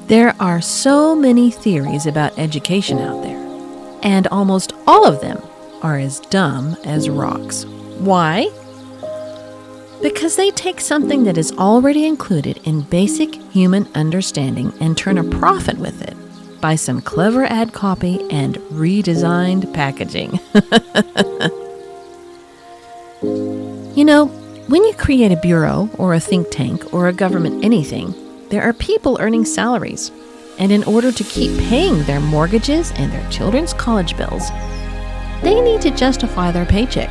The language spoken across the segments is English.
There are so many theories about education out there, and almost all of them are as dumb as rocks. Why? Because they take something that is already included in basic human understanding and turn a profit with it by some clever ad copy and redesigned packaging. You know, when you create a bureau or a think tank or a government anything, there are people earning salaries. And in order to keep paying their mortgages and their children's college bills, they need to justify their paycheck.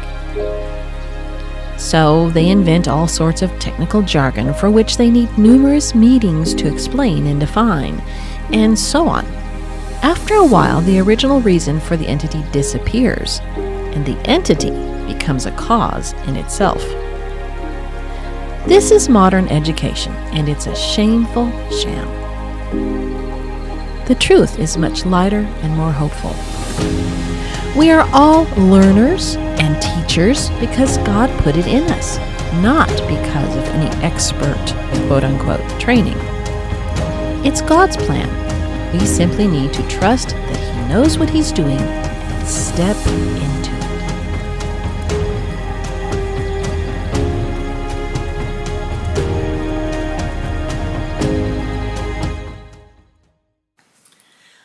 So they invent all sorts of technical jargon for which they need numerous meetings to explain and define, and so on. After a while, the original reason for the entity disappears, and the entity becomes a cause in itself. This is modern education, and it's a shameful sham. The truth is much lighter and more hopeful. We are all learners and teachers because God put it in us, not because of any expert, quote-unquote, training. It's God's plan. We simply need to trust that He knows what He's doing and step into it.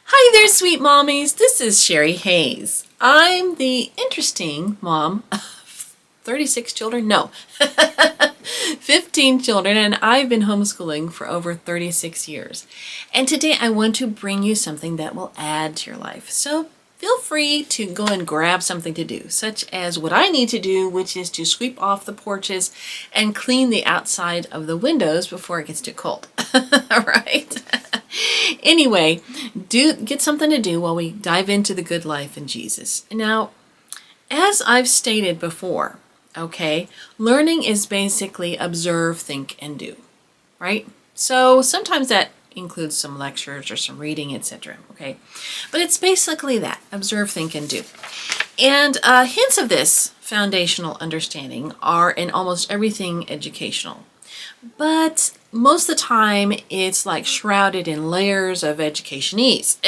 Hi there, sweet mommies. This is Sherry Hayes. I'm the interesting mom of 36 children. No, 15 children, and I've been homeschooling for over 36 years. And today I want to bring you something that will add to your life. So feel free to go and grab something to do, such as what I need to do, which is to sweep off the porches and clean the outside of the windows before it gets too cold. All right? Anyway, get something to do while we dive into the good life in Jesus. Now, as I've stated before, okay, learning is basically observe, think, and do, right? So sometimes that includes some lectures or some reading, etc. Okay, but it's basically that: observe, think, and do. And hints of this foundational understanding are in almost everything educational. But most of the time, it's like shrouded in layers of educationese.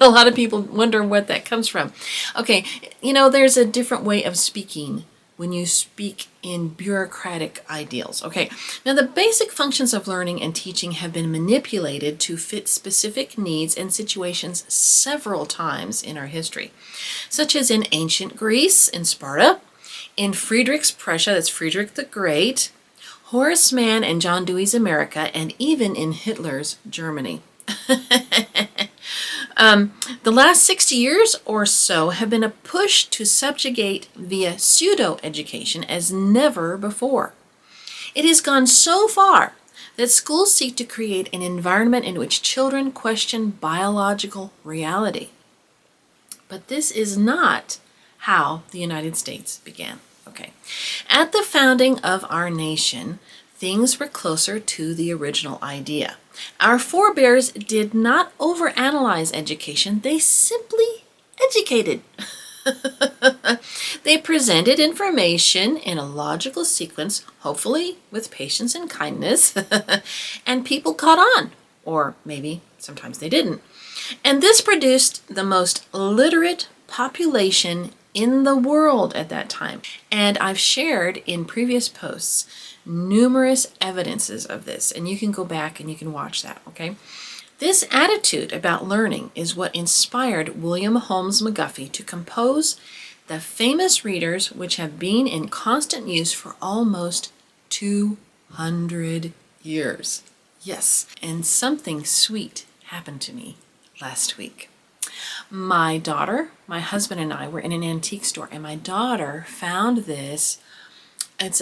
A lot of people wonder what that comes from. Okay, you know, there's a different way of speaking when you speak in bureaucratic ideals. Okay, now the basic functions of learning and teaching have been manipulated to fit specific needs and situations several times in our history, such as in ancient Greece and Sparta, in Friedrich's Prussia, that's Friedrich the Great, Horace Mann and John Dewey's America, and even in Hitler's Germany. The last 60 years or so have been a push to subjugate via pseudo-education as never before. It has gone so far that schools seek to create an environment in which children question biological reality. But this is not how the United States began. Okay. At the founding of our nation, things were closer to the original idea. Our forebears did not overanalyze education, they simply educated. They presented information in a logical sequence, hopefully with patience and kindness, and people caught on, or maybe sometimes they didn't. And this produced the most literate population in the world at that time. And I've shared in previous posts numerous evidences of this, and you can go back and you can watch that, okay? This attitude about learning is what inspired William Holmes McGuffey to compose the famous readers, which have been in constant use for almost 200 years. Yes, and something sweet happened to me last week. My daughter, my husband, and I were in an antique store, and my daughter found this. It's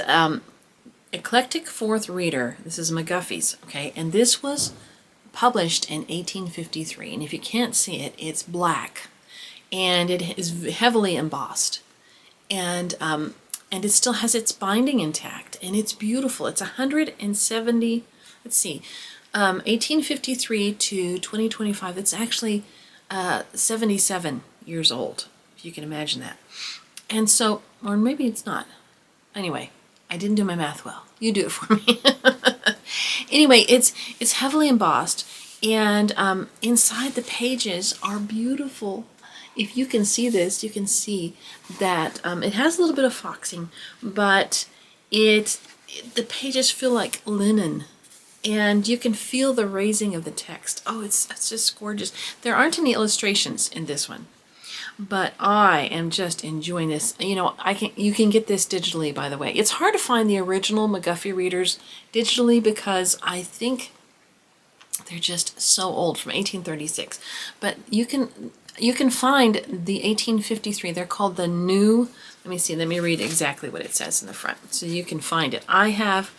Eclectic Fourth Reader. This is McGuffey's, okay? And this was published in 1853. And if you can't see it, it's black, and it is heavily embossed, and it still has its binding intact, and it's beautiful. It's 170. Let's see, 1853 to 2025. It's actually 77 years old, if you can imagine that. And so, or maybe it's not. Anyway, I didn't do my math well. You do it for me. Anyway, it's heavily embossed, And inside the pages are beautiful. If you can see this, you can see that it has a little bit of foxing, but the pages feel like linen. And you can feel the raising of the text. Oh, it's just gorgeous. There aren't any illustrations in this one, but I am just enjoying this. You know, you can get this digitally, by the way. It's hard to find the original McGuffey Readers digitally because I think they're just so old, from 1836. But you can find the 1853. They're called the new. Let me see. Let me read exactly what it says in the front, so you can find it. I have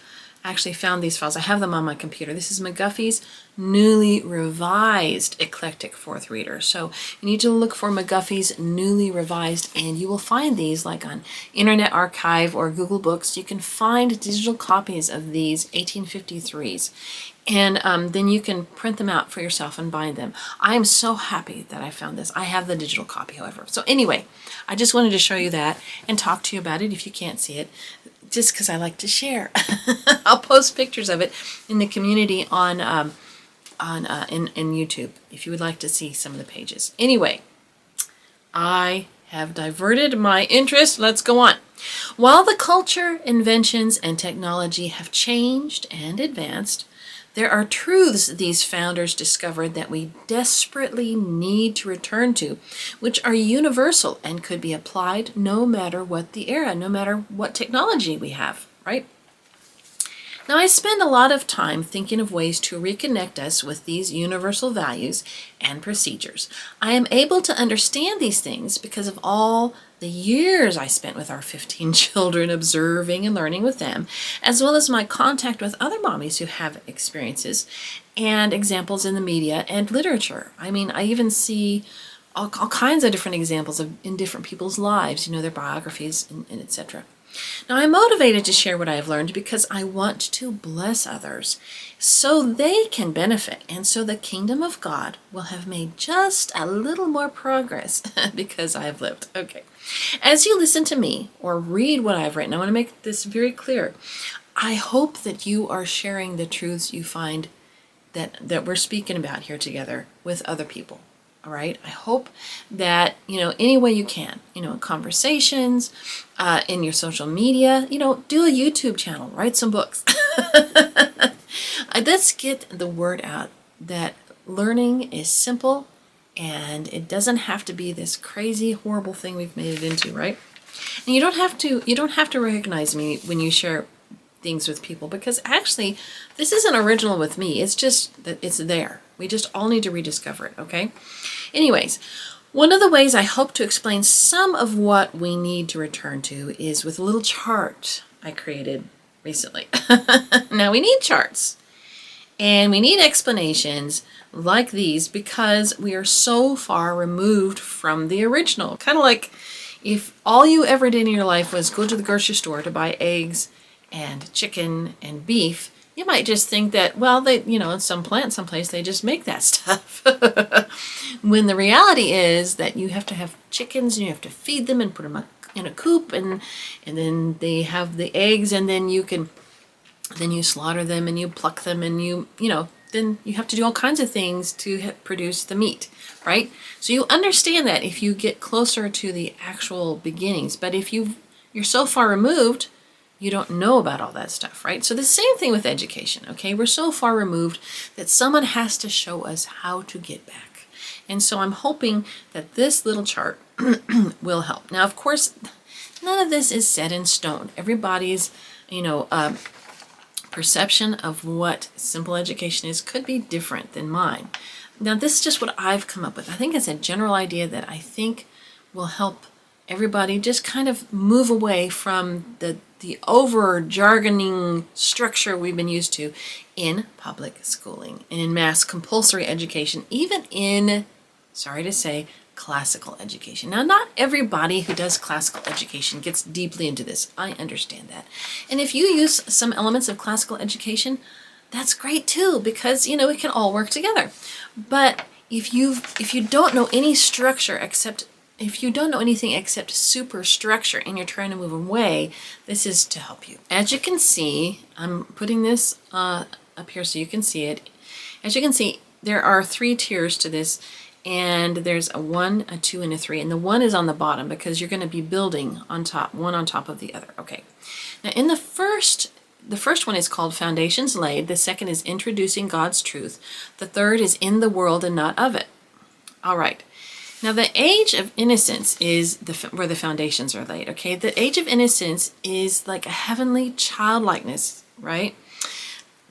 actually found these files. I have them on my computer. This is McGuffey's newly revised eclectic fourth reader. So you need to look for McGuffey's newly revised, and you will find these like on Internet Archive or Google Books. You can find digital copies of these 1853s. And then you can print them out for yourself and bind them. I am so happy that I found this. I have the digital copy, however. So anyway, I just wanted to show you that and talk to you about it if you can't see it, just because I like to share. I'll post pictures of it in the community on in YouTube if you would like to see some of the pages. Anyway, I have diverted my interest. Let's go on. While the culture, inventions, and technology have changed and advanced, there are truths these founders discovered that we desperately need to return to, which are universal and could be applied no matter what the era, no matter what technology we have, right? Now, I spend a lot of time thinking of ways to reconnect us with these universal values and procedures. I am able to understand these things because of all the years I spent with our 15 children, observing and learning with them, as well as my contact with other mommies who have experiences and examples in the media and literature. I mean, I even see all kinds of different examples in different people's lives, their biographies and etc. Now, I'm motivated to share what I have learned because I want to bless others so they can benefit, and so the kingdom of God will have made just a little more progress because I have lived. Okay. As you listen to me or read what I've written, I want to make this very clear. I hope that you are sharing the truths you find that we're speaking about here together with other people. All right. I hope that, any way you can, in conversations, in your social media, do a YouTube channel, write some books. Let's get the word out that learning is simple and it doesn't have to be this crazy, horrible thing we've made it into, right? And you don't have to recognize me when you share things with people, because actually this isn't original with me. It's just that it's there. We just all need to rediscover it, okay? Anyways, one of the ways I hope to explain some of what we need to return to is with a little chart I created recently. Now, we need charts and we need explanations like these because we are so far removed from the original. Kind of like if all you ever did in your life was go to the grocery store to buy eggs and chicken and beef, you might just think that, well, they, in some plant someplace, they just make that stuff. When the reality is that you have to have chickens and you have to feed them and put them in a coop, and then they have the eggs, and then you slaughter them and you pluck them, and then you have to do all kinds of things to produce the meat, right? So you understand that if you get closer to the actual beginnings. But if you're so far removed, you don't know about all that stuff, right? So the same thing with education, okay? We're so far removed that someone has to show us how to get back. And so I'm hoping that this little chart will help. Now, of course, none of this is set in stone. Everybody's, perception of what simple education is could be different than mine. Now, this is just what I've come up with. I think it's a general idea that I think will help everybody just kind of move away from the over jargoning structure we've been used to in public schooling and in mass compulsory education, even in, sorry to say, classical education. Now, not everybody who does classical education gets deeply into this. I understand that. And if you use some elements of classical education, that's great too, because, it can all work together. But if you don't know any structure if you don't know anything except superstructure and you're trying to move away, this is to help you. As you can see, I'm putting this up here so you can see it. As you can see, there are 3 tiers to this, and there's a 1, a 2, and a 3. And the 1 is on the bottom because you're going to be building on top, one on top of the other. Okay. Now in the first one is called Foundations Laid. The second is Introducing God's Truth. The third is In the World and Not of It. All right. Now the age of innocence is where the foundations are laid. Okay. The age of innocence is like a heavenly childlikeness, right?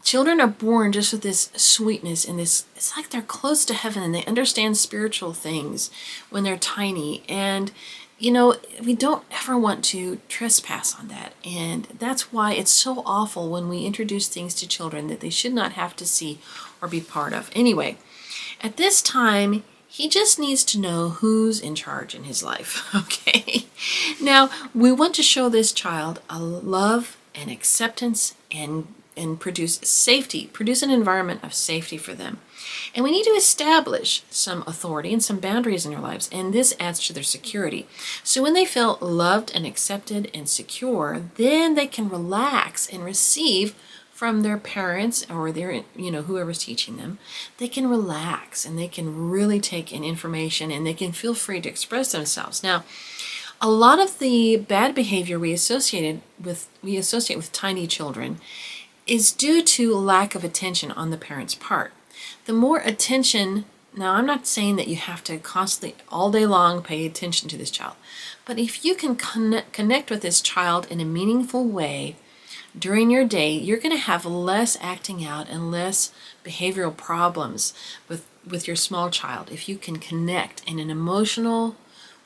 Children are born just with this sweetness and this, it's like they're close to heaven and they understand spiritual things when they're tiny. And, we don't ever want to trespass on that. And that's why it's so awful when we introduce things to children that they should not have to see or be part of. Anyway, at this time, he just needs to know who's in charge in his life, okay? Now, we want to show this child a love and acceptance and produce safety, produce an environment of safety for them. And we need to establish some authority and some boundaries in their lives, and this adds to their security. So when they feel loved and accepted and secure, then they can relax and receive from their parents or their, whoever's teaching them. They can relax and they can really take in information and they can feel free to express themselves. Now, a lot of the bad behavior we associate with tiny children is due to lack of attention on the parent's part. The more attention, now I'm not saying that you have to constantly, all day long, pay attention to this child, but if you can connect with this child in a meaningful way during your day, you're going to have less acting out and less behavioral problems with your small child if you can connect in an emotional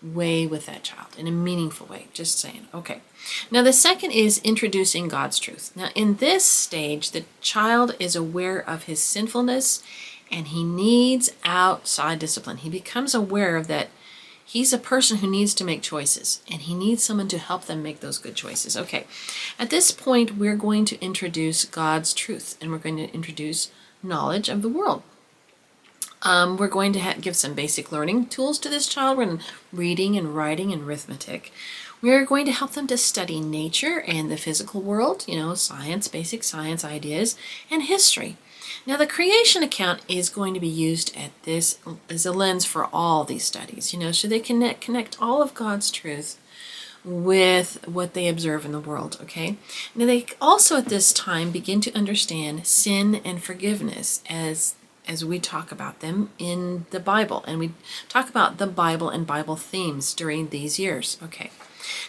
way with that child, in a meaningful way. Just saying. Okay. Now the second is introducing God's truth. Now in this stage, the child is aware of his sinfulness and he needs outside discipline. He becomes aware of that he's a person who needs to make choices and he needs someone to help them make those good choices. Okay. At this point, we're going to introduce God's truth and we're going to introduce knowledge of the world. We're going to give some basic learning tools to this child. We're going to reading and writing and arithmetic. We're going to help them to study nature and the physical world, science, basic science ideas, and history. Now, the creation account is going to be used at this as a lens for all these studies, so they can connect all of God's truth with what they observe in the world, okay? Now, they also at this time begin to understand sin and forgiveness as we talk about them in the Bible. And we talk about the Bible and Bible themes during these years. Okay.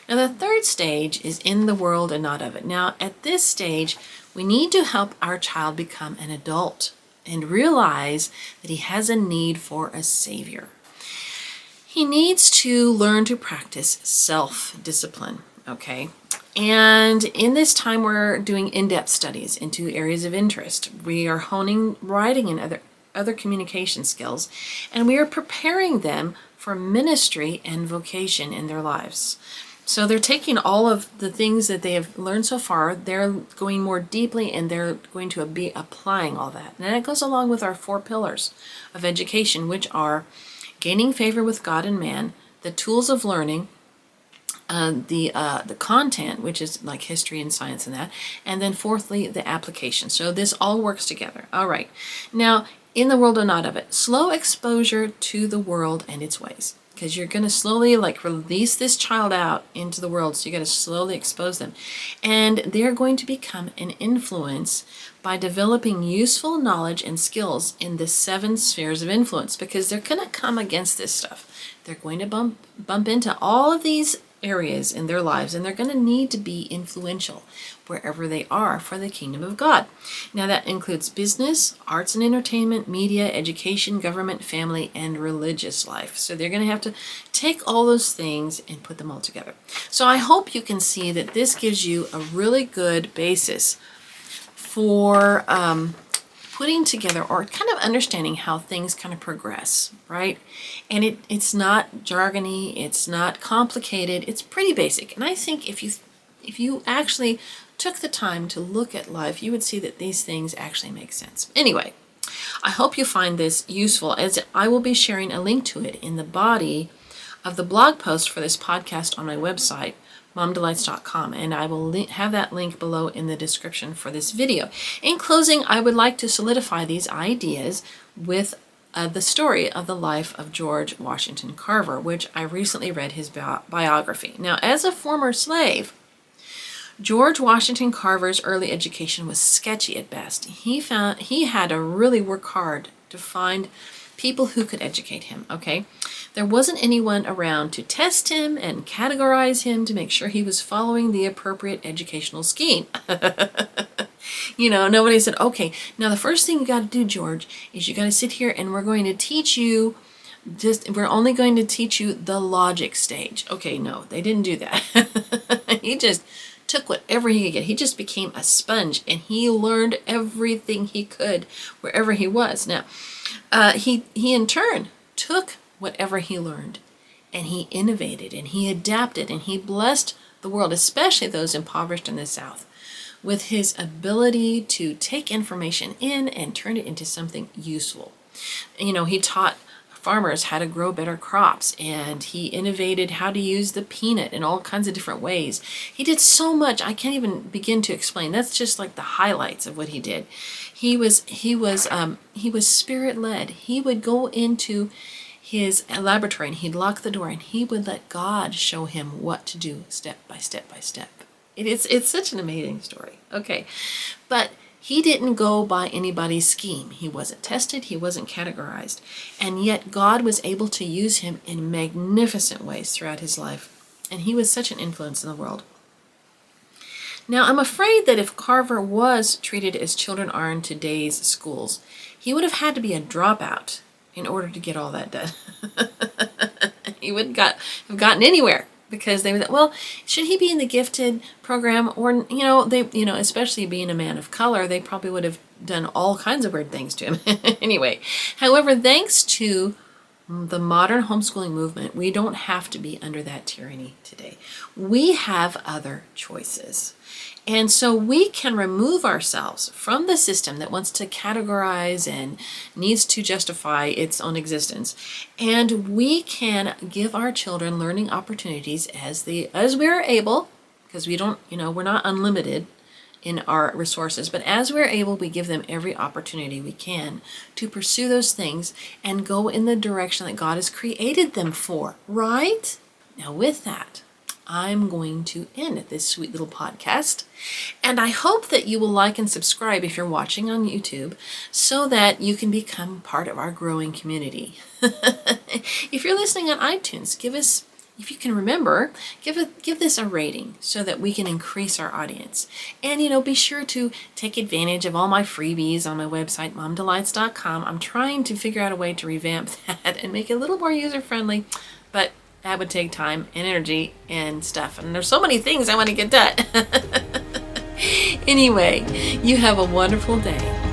Now the third stage is in the world and not of it. Now at this stage, we need to help our child become an adult and realize that he has a need for a savior. He needs to learn to practice self-discipline. Okay. And in this time, we're doing in-depth studies into areas of interest. We are honing writing and other communication skills, and we are preparing them for ministry and vocation in their lives. So they're taking all of the things that they have learned so far, they're going more deeply, and they're going to be applying all that. And that goes along with our 4 pillars of education, which are gaining favor with God and man, the tools of learning, the content, which is like history and science and that, and then fourthly, the application. So this all works together. All right. Now, in the world or not of it, slow exposure to the world and its ways, because you're going to slowly release this child out into the world. So you got to slowly expose them, and they're going to become an influence by developing useful knowledge and skills in the 7 spheres of influence, because they're going to come against this stuff. They're going to bump into all of these areas in their lives, and they're going to need to be influential wherever they are for the kingdom of God. Now that includes business, arts and entertainment, media, education, government, family, and religious life. So they're going to have to take all those things and put them all together. So I hope you can see that this gives you a really good basis for putting together or kind of understanding how things kind of progress, right? And it's not jargony, it's not complicated, it's pretty basic. And I think if you actually took the time to look at life, you would see that these things actually make sense. Anyway, I hope you find this useful, as I will be sharing a link to it in the body of the blog post for this podcast on my website, momdelights.com, and I will have that link below in the description for this video. In closing, I would like to solidify these ideas with the story of the life of George Washington Carver, which I recently read his biography. Now, as a former slave, George Washington Carver's early education was sketchy at best. He had to really work hard to find people who could educate him, okay? There wasn't anyone around to test him and categorize him to make sure he was following the appropriate educational scheme. Nobody said, okay, now the first thing you got to do, George, is you got to sit here and we're going to teach you we're only going to teach you the logic stage. Okay, no, they didn't do that. He just took whatever he could get. He just became a sponge, and he learned everything he could wherever he was. Now, he in turn took whatever he learned, and he innovated, and he adapted, and he blessed the world, especially those impoverished in the South, with his ability to take information in and turn it into something useful. He taught farmers how to grow better crops, and he innovated how to use the peanut in all kinds of different ways. He did so much I can't even begin to explain. That's just like the highlights of what he did. He was spirit-led. He would go into his laboratory and he'd lock the door and he would let God show him what to do step by step by step. It's such an amazing story. Okay, but he didn't go by anybody's scheme. He wasn't tested. He wasn't categorized. And yet God was able to use him in magnificent ways throughout his life. And he was such an influence in the world. Now, I'm afraid that if Carver was treated as children are in today's schools, he would have had to be a dropout in order to get all that done. He wouldn't have gotten anywhere. Because they were, well, should he be in the gifted program? Or, especially being a man of color, they probably would have done all kinds of weird things to him. Anyway, however, thanks to the modern homeschooling movement, we don't have to be under that tyranny today. We have other choices. And so we can remove ourselves from the system that wants to categorize and needs to justify its own existence. And we can give our children learning opportunities as we're able, because we don't, we're not unlimited in our resources, but as we're able, we give them every opportunity we can to pursue those things and go in the direction that God has created them for, right? Now with that, I'm going to end this sweet little podcast. And I hope that you will like and subscribe if you're watching on YouTube so that you can become part of our growing community. If you're listening on iTunes, if you can remember, give this a rating so that we can increase our audience. And, be sure to take advantage of all my freebies on my website, momdelights.com. I'm trying to figure out a way to revamp that and make it a little more user-friendly, but that would take time and energy and stuff. And there's so many things I want to get done. Anyway, you have a wonderful day.